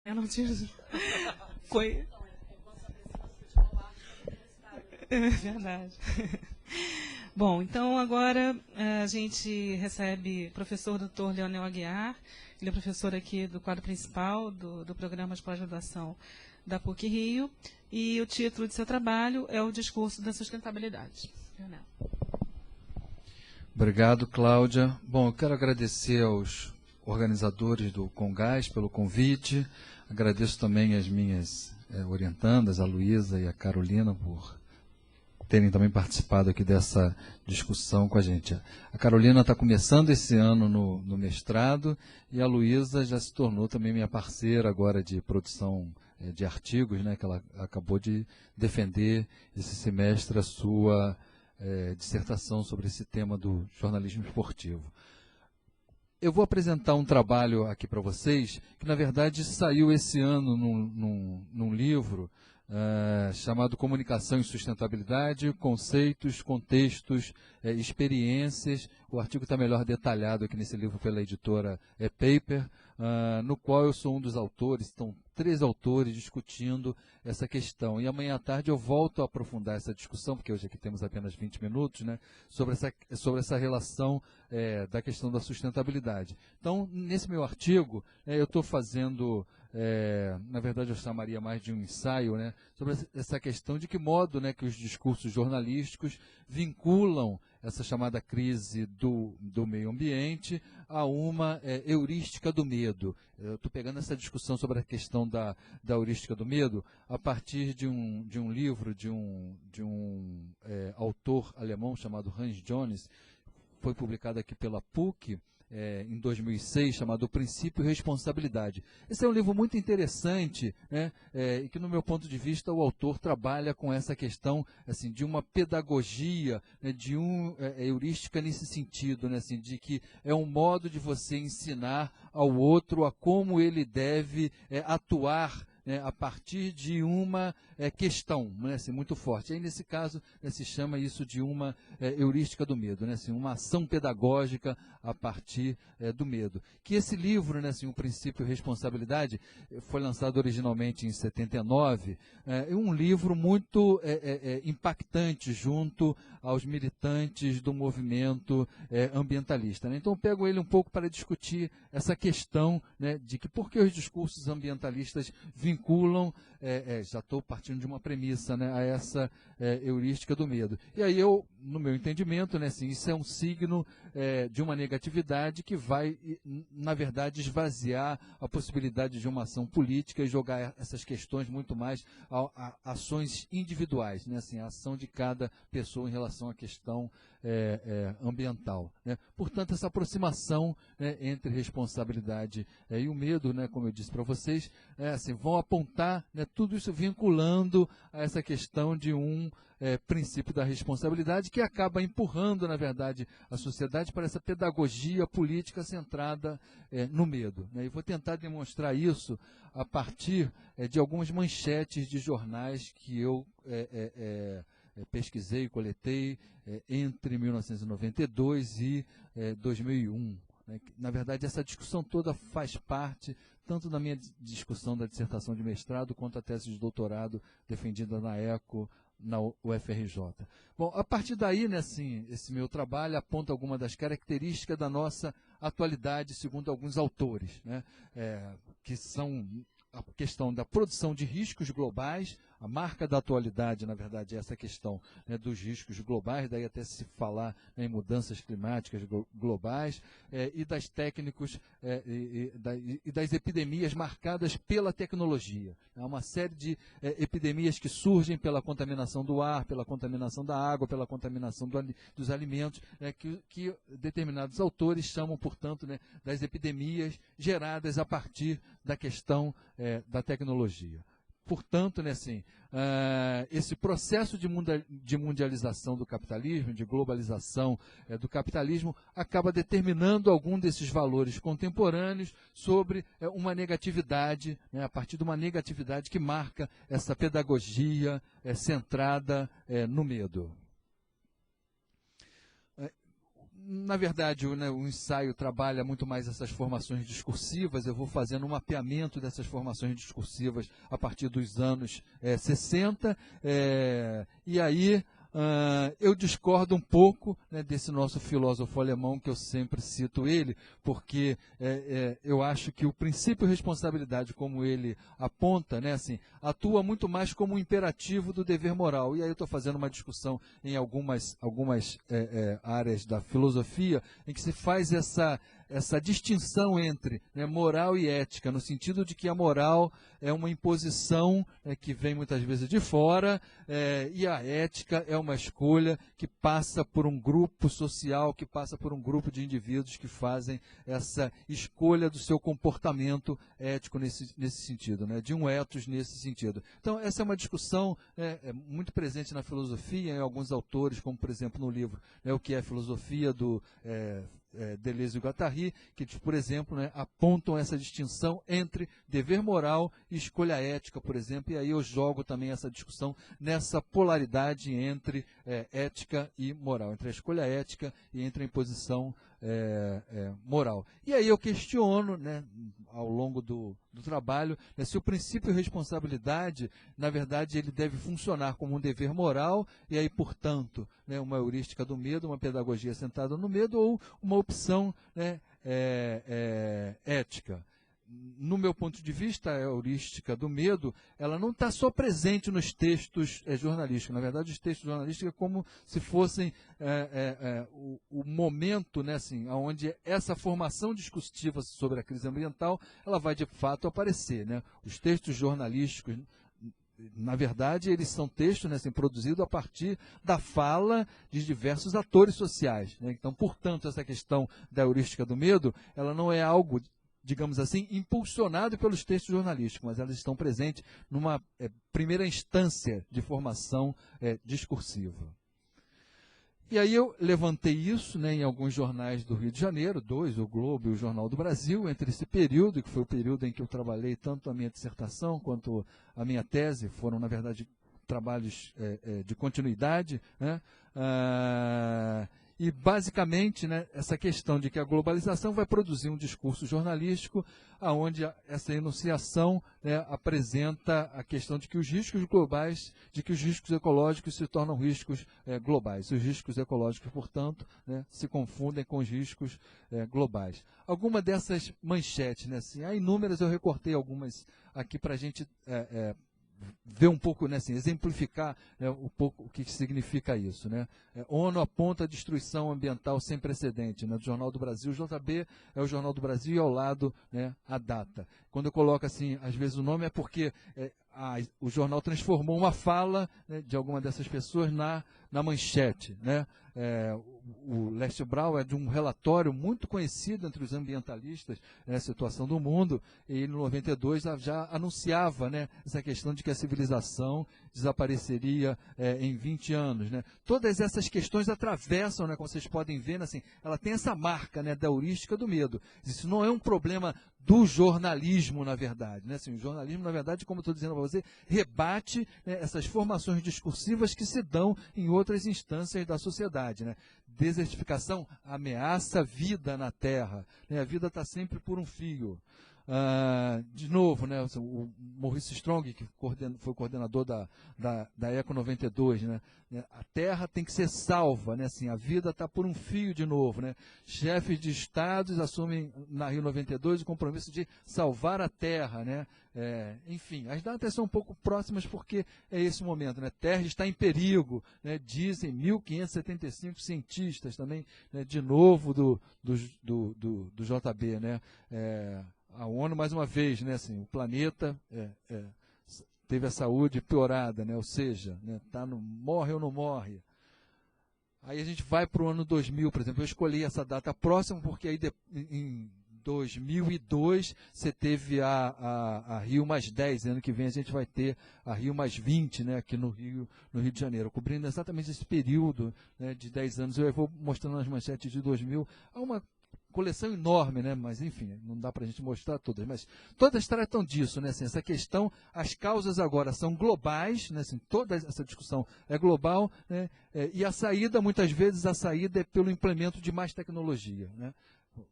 Eu não tinha... É verdade. Bom, então agora a gente recebe o professor Dr. Leonel Aguiar. Ele é professor aqui do quadro principal do programa de pós-graduação da PUC-Rio. E o título de seu trabalho é o Discurso da Sustentabilidade. Leonel. Obrigado, Cláudia. Bom, eu quero agradecer aos organizadores do Congás pelo convite. Agradeço também as minhas orientandas, a Luísa e a Carolina, por terem também participado aqui dessa discussão com a gente. A Carolina está começando esse ano no mestrado e a Luísa já se tornou também minha parceira agora de produção de artigos, né, que ela acabou de defender esse semestre a sua dissertação sobre esse tema do jornalismo esportivo. Eu vou apresentar um trabalho aqui para vocês, que na verdade saiu esse ano num livro chamado Comunicação e Sustentabilidade, Conceitos, Contextos, Experiências. O artigo está melhor detalhado aqui nesse livro pela editora Paper, no qual eu sou um dos autores. Estão 3 autores discutindo essa questão. E amanhã à tarde eu volto a aprofundar essa discussão, porque hoje aqui temos apenas 20 minutos, né, sobre essa relação da questão da sustentabilidade. Então, nesse meu artigo, eu estou fazendo, na verdade eu chamaria mais de um ensaio, né, sobre essa questão de que modo, né, que os discursos jornalísticos vinculam essa chamada crise do meio ambiente a uma heurística do medo. Eu estou pegando essa discussão sobre a questão da heurística do medo a partir de um livro de um autor alemão chamado Hans Jones, foi publicado aqui pela PUC, em 2006, chamado O Princípio e Responsabilidade. Esse é um livro muito interessante, né, e que, no meu ponto de vista, o autor trabalha com essa questão assim, de uma pedagogia, né, de heurística nesse sentido, né, assim, de que é um modo de você ensinar ao outro a como ele deve atuar, né, a partir de uma questão, né, assim, muito forte. Aí, nesse caso, se chama isso de uma heurística do medo, né, assim, uma ação pedagógica a partir do medo. Que esse livro, né, assim, O Princípio e Responsabilidade, foi lançado originalmente em 79, é um livro muito impactante junto aos militantes do movimento ambientalista, né? Então, eu pego ele um pouco para discutir essa questão, né, de que por que os discursos ambientalistas vinculam, já estou partindo de uma premissa, né, a essa heurística do medo. E aí eu, no meu entendimento, né, assim, isso é um signo de uma negatividade que vai, na verdade, esvaziar a possibilidade de uma ação política e jogar essas questões muito mais a ações individuais, né, assim, a ação de cada pessoa em relação à questão ambiental, né? Portanto, essa aproximação, né, entre responsabilidade e o medo, né, como eu disse para vocês, assim, vão apontar, né, tudo isso vinculando a essa questão de um princípio da responsabilidade que acaba empurrando, na verdade, a sociedade para essa pedagogia política centrada no medo, né? E vou tentar demonstrar isso a partir de algumas manchetes de jornais que eu pesquisei, coletei entre 1992 e 2001. Né? Na verdade, essa discussão toda faz parte tanto da minha discussão da dissertação de mestrado quanto a tese de doutorado defendida na ECO, na UFRJ. Bom, a partir daí, né, assim, esse meu trabalho aponta algumas das características da nossa atualidade, segundo alguns autores, né, que são a questão da produção de riscos globais. A marca da atualidade, na verdade, é essa questão, né, dos riscos globais, daí até se falar, né, em mudanças climáticas globais, e das técnicos e das epidemias marcadas pela tecnologia. Há uma série de epidemias que surgem pela contaminação do ar, pela contaminação da água, pela contaminação dos alimentos, né, que determinados autores chamam, portanto, né, das epidemias geradas a partir da questão da tecnologia. Portanto, né, assim, esse processo de mundialização do capitalismo, de globalização do capitalismo, acaba determinando algum desses valores contemporâneos sobre uma negatividade, né, a partir de uma negatividade que marca essa pedagogia centrada no medo. na verdade, o ensaio trabalha muito mais essas formações discursivas. Eu vou fazendo um mapeamento dessas formações discursivas a partir dos anos 60, e aí eu discordo um pouco, né, desse nosso filósofo alemão, que eu sempre cito ele, porque eu acho que o princípio de responsabilidade, como ele aponta, né, assim, atua muito mais como um imperativo do dever moral. E aí eu estou fazendo uma discussão em algumas áreas da filosofia, em que se faz essa distinção entre, né, moral e ética, no sentido de que a moral é uma imposição, que vem muitas vezes de fora, e a ética é uma escolha que passa por um grupo social, que passa por um grupo de indivíduos que fazem essa escolha do seu comportamento ético nesse sentido, né, de um ethos nesse sentido. Então, essa é uma discussão muito presente na filosofia, em alguns autores, como, por exemplo, no livro, né, O que é Filosofia, do Deleuze e Guattari, que, por exemplo, né, apontam essa distinção entre dever moral e escolha ética, por exemplo, e aí eu jogo também essa discussão nessa polaridade entre ética e moral, entre a escolha ética e entre a imposição moral. E aí eu questiono, né, ao longo do trabalho, né, se o princípio de responsabilidade, na verdade, ele deve funcionar como um dever moral, e aí, portanto, né, uma heurística do medo, uma pedagogia sentada no medo, ou uma opção, né, ética. No meu ponto de vista, a heurística do medo, ela não está só presente nos textos jornalísticos. Na verdade, os textos jornalísticos é como se fossem o momento, né, assim, onde essa formação discursiva sobre a crise ambiental, ela vai de fato aparecer, né? Os textos jornalísticos, na verdade, eles são textos, né, assim, produzidos a partir da fala de diversos atores sociais, né? Então, portanto, essa questão da heurística do medo, ela não é algo, digamos assim, impulsionado pelos textos jornalísticos, mas elas estão presentes numa primeira instância de formação discursiva. E aí eu levantei isso, né, em alguns jornais do Rio de Janeiro, dois, o Globo e o Jornal do Brasil, entre esse período, que foi o período em que eu trabalhei tanto a minha dissertação quanto a minha tese, foram, na verdade, trabalhos de continuidade, né? E, basicamente, né, essa questão de que a globalização vai produzir um discurso jornalístico onde essa enunciação, né, apresenta a questão de que os riscos globais, de que os riscos ecológicos se tornam riscos globais. Os riscos ecológicos, portanto, né, se confundem com os riscos globais. Alguma dessas manchetes, né, assim, há inúmeras, eu recortei algumas aqui para a gente ver um pouco, né, assim, exemplificar, né, um pouco o que significa isso, né? ONU aponta a destruição ambiental sem precedente, né, do Jornal do Brasil. O JB é o Jornal do Brasil e ao lado, né, a data. Quando eu coloco assim, às vezes o nome é porque o jornal transformou uma fala, né, de alguma dessas pessoas na manchete, né? O Leste Brau é de um relatório muito conhecido entre os ambientalistas, né, a situação do mundo, e ele, em 92, já anunciava, né, essa questão de que a civilização desapareceria em 20 anos. Né? Todas essas questões atravessam, né, como vocês podem ver, né, assim, ela tem essa marca, né, da heurística do medo. Isso não é um problema do jornalismo, na verdade. Né? Assim, o jornalismo, na verdade, como eu estou dizendo para você, rebate, né, essas formações discursivas que se dão em outras instâncias da sociedade. Né? Desertificação ameaça a vida na Terra. Né? A vida está sempre por um fio. De novo, né, o Maurice Strong, que foi coordenador da Eco 92, né, a Terra tem que ser salva, né, assim, a vida está por um fio de novo. Né, chefes de estados assumem na Rio 92 o compromisso de salvar a Terra. Né, enfim, as datas são um pouco próximas porque é esse momento. Né, Terra está em perigo, né, dizem 1.575 cientistas também, né, de novo do JB, né, a ONU, mais uma vez, né, assim, o planeta teve a saúde piorada, né, ou seja, né, morre ou não morre. Aí a gente vai para o ano 2000, por exemplo. Eu escolhi essa data próxima porque aí em 2002 você teve a Rio mais 10, ano que vem a gente vai ter a Rio mais 20, né, aqui no Rio de Janeiro, cobrindo exatamente esse período, né, de 10 anos. Eu vou mostrando nas manchetes de 2000, há uma coleção enorme, né? Mas enfim, não dá para a gente mostrar todas, mas todas tratam disso, né? Assim, essa questão, as causas agora são globais, né? Assim, toda essa discussão é global, né? E a saída, muitas vezes, a saída é pelo implemento de mais tecnologia, né?